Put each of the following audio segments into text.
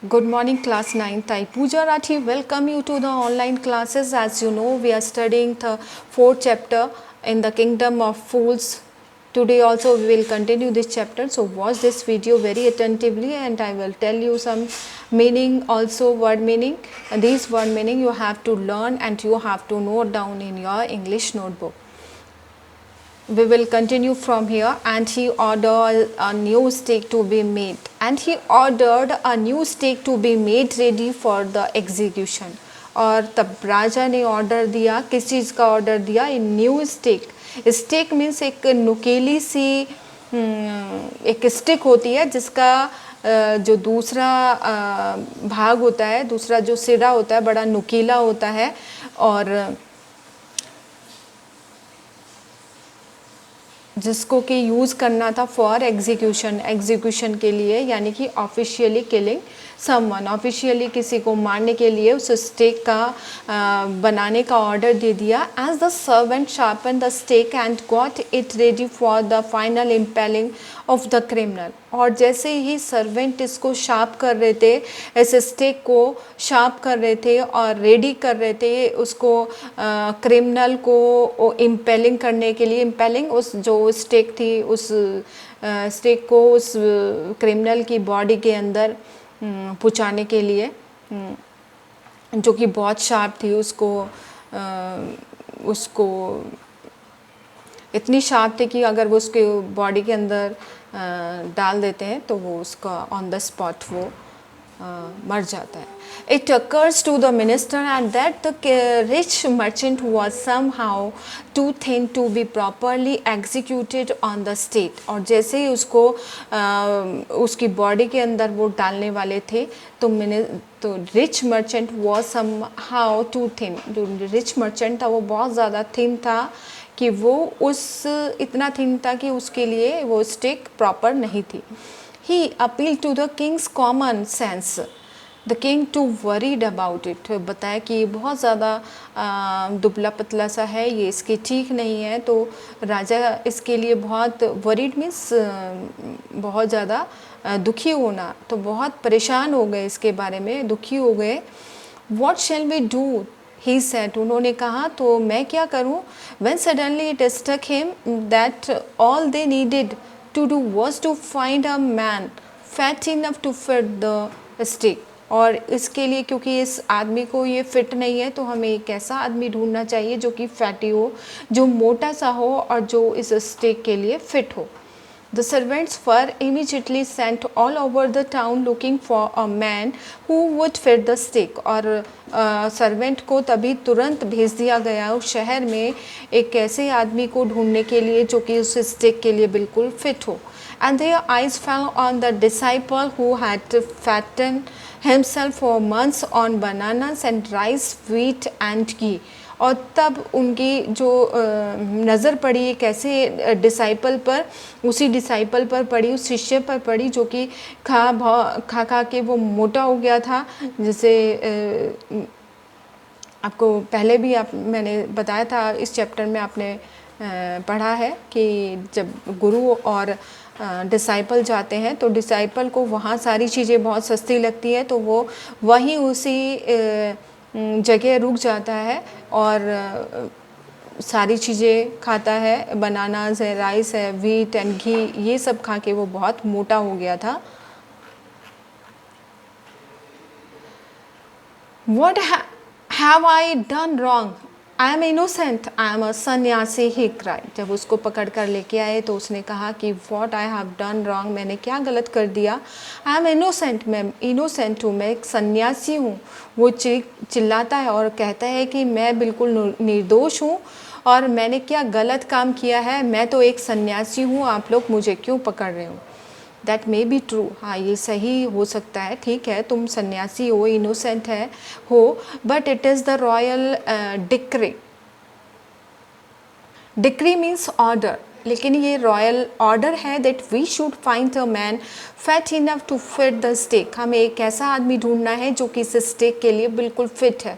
Good morning, class 9th. I Pooja Rathi welcome you to the online classes. As you know, we are studying the fourth chapter in the Kingdom of Fools. Today also we will continue this chapter. So watch this video very attentively and I will tell you some meaning, also word meaning. And these word meaning you have to learn and you have to note down in your English notebook. We will continue from here. And he ordered a new steak to be made, and he ordered a new steak to be made ready for the execution. और तब राजा ने order दिया, किस चीज़ का order दिया? A new stake. Stake means एक नुकीली सी एक स्टिक होती है जिसका जो दूसरा भाग होता है, दूसरा जो सिरा होता है बड़ा नुकीला होता है और जिसको कि यूज़ करना था फॉर एग्जीक्यूशन के लिए, यानी कि ऑफिशियली किलिंग समवन, ऑफिशियली किसी को मारने के लिए उस स्टेक का बनाने का ऑर्डर दे दिया. As the servant sharpen the stake and got it ready for the final impaling of the criminal. और जैसे ही सर्वेंट इसको शार्प कर रहे थे, इस स्टेक को शार्प कर रहे थे और रेडी कर रहे थे उसको क्रिमिनल को इम्पेलिंग करने के लिए. इम्पेलिंग उस जो स्टेक थी, उस स्टेक को उस क्रिमिनल की बॉडी के अंदर पहुँचाने के लिए, जो कि बहुत शार्प थी. उसको इतनी शार्प थी कि अगर वो उसके बॉडी के अंदर डाल देते हैं तो वो उसका ऑन द स्पॉट वो मर जाता है. It occurs to the minister and that the rich merchant was somehow too thin to be properly executed on the state. और जैसे ही उसको उसकी बॉडी के अंदर वो डालने वाले थे तो rich merchant was somehow too thin. जो रिच मर्चेंट था वो बहुत ज़्यादा थिन था कि वो इतना थिन था कि उसके लिए वो स्टिक प्रॉपर नहीं थी. He appealed to the king's common sense. The king too worried about it. बताया कि बहुत ज़्यादा दुबला पतला सा है, ये इसके ठीक नहीं है. तो राजा इसके लिए बहुत worried मीन्स बहुत ज़्यादा दुखी होना, तो बहुत परेशान हो गए, इसके बारे में दुखी हो गए. What shall we do? He said. उन्होंने कहा तो मैं क्या करूं? When suddenly it struck him that all they needed to do was to find a man fat enough to fit the stick. और इसके लिए, क्योंकि इस आदमी को ये फिट नहीं है, तो हमें एक ऐसा आदमी ढूंढना चाहिए जो कि फैटी हो, जो मोटा सा हो और जो इस स्टिक के लिए फिट हो. The servants were immediately sent all over the town looking for a man who would fit the stick. और सर्वेंट को तभी तुरंत भेज दिया गया उस शहर में एक ऐसे आदमी को ढूंढने के लिए जो कि उस स्टिक के लिए बिल्कुल फिट हो. And their eyes fell on the disciple who had fattened himself for months on bananas and rice, wheat and ghee. और तब उनकी जो नज़र पड़ी एक ऐसे डिसाइपल पर, उसी डिसाइपल पर पड़ी, उस शिष्य पर पड़ी जो कि खा के वो मोटा हो गया था. जैसे आपको पहले भी मैंने बताया था, इस चैप्टर में आपने पढ़ा है कि जब गुरु और डिसाइपल जाते हैं तो डिसाइपल को वहाँ सारी चीज़ें बहुत सस्ती लगती है, तो वो वहीं उसी जगह रुक जाता है और सारी चीज़ें खाता है. बनानास है, राइस है, व्हीट एंड घी, ये सब खा के वो बहुत मोटा हो गया था. What have I done wrong? I am innocent. I am a सन्यासी, he cried. जब उसको पकड़ कर लेके आए तो उसने कहा कि what I have done wrong, मैंने क्या गलत कर दिया. I am innocent, मैं innocent हूँ, मैं एक सन्यासी हूँ. वो चिल्लाता है और कहता है कि मैं बिल्कुल निर्दोष हूँ और मैंने क्या गलत काम किया है, मैं तो एक सन्यासी हूँ, आप लोग मुझे क्यों पकड़ रहे हो. That may be true. हाँ, ये सही हो सकता है, ठीक है, तुम सन्यासी हो, इनोसेंट है हो, but it is the royal decree. Decree means order, लेकिन ये रॉयल ऑर्डर है that we should find a man fat enough to fit the stake. हमें एक ऐसा आदमी ढूंढना है जो कि इस स्टेक के लिए बिल्कुल फिट है.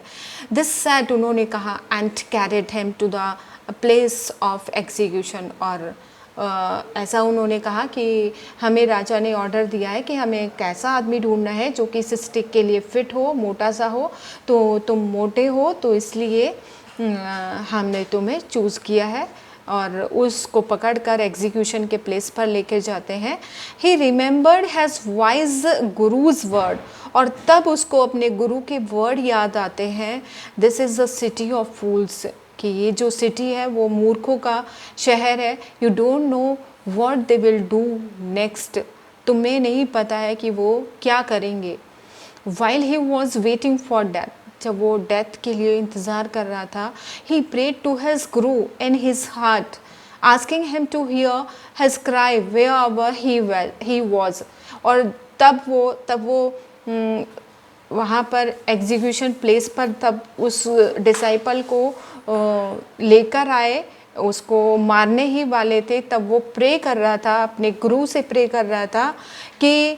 दिस सेड, उन्होंने कहा, and carried him to the place of execution. और ऐसा उन्होंने कहा कि हमें राजा ने ऑर्डर दिया है कि हमें एक ऐसा आदमी ढूंढना है जो कि इस स्टिक के लिए फिट हो, मोटा सा हो, तो तुम मोटे हो तो इसलिए हमने तुम्हें चूज़ किया है। और उसको पकड़कर एग्जीक्यूशन के प्लेस पर लेके जाते हैं। He remembered his wise guru's word, और तब उसको अपने गुरु के वर्ड याद आते हैं, this is the city of fools, कि ये जो सिटी है वो मूर्खों का शहर है। You don't know what they will do next, तुम्हें नहीं पता है कि वो क्या करेंगे। While he was waiting for death, जब वो डेथ के लिए इंतज़ार कर रहा था, ही prayed to his guru in his heart asking him to hear his cry wherever he was. और तब वो वहाँ पर एग्जीक्यूशन प्लेस पर तब उस डिसाइपल को लेकर आए, उसको मारने ही वाले थे, तब वो प्रे कर रहा था, अपने गुरु से प्रे कर रहा था कि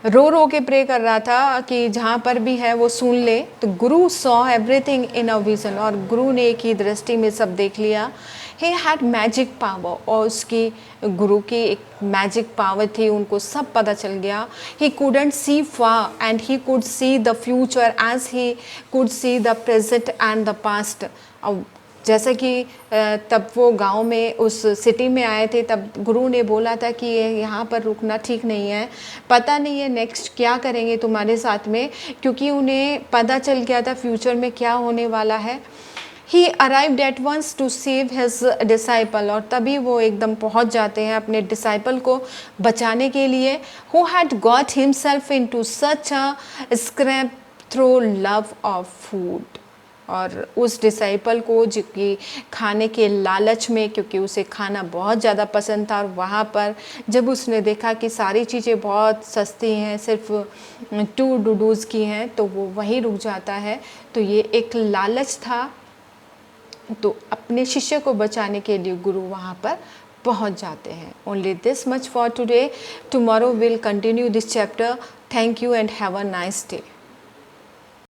रो रो के प्रे कर रहा था कि जहाँ पर भी है वो सुन ले। तो गुरु saw everything in a vision, और गुरु ने एक ही दृष्टि में सब देख लिया। ही हैड मैजिक पावर, और उसकी गुरु की एक मैजिक पावर थी, उनको सब पता चल गया। He couldn't see far and he could see the future as he could see the present and the past. अब जैसे कि तब वो गांव में उस सिटी में आए थे, तब गुरु ने बोला था कि यहाँ पर रुकना ठीक नहीं है, पता नहीं है नेक्स्ट क्या करेंगे तुम्हारे साथ में, क्योंकि उन्हें पता चल गया था फ्यूचर में क्या होने वाला है। He arrived at once to save his disciple, और तभी वो एकदम पहुँच जाते हैं अपने डिसाइपल को बचाने के लिए। Who had got himself into such a scrap through love of food, और उस डिसाइपल को जो कि खाने के लालच में, क्योंकि उसे खाना बहुत ज़्यादा पसंद था, और वहाँ पर जब उसने देखा कि सारी चीज़ें बहुत सस्ती हैं, सिर्फ 2 डूडूज़ की हैं, तो वो वहीं रुक जाता है। तो ये एक लालच था, तो अपने शिष्य को बचाने के लिए गुरु वहाँ पर पहुँच जाते हैं। Only this much for today, tomorrow will continue this chapter. Thank you and have a nice day.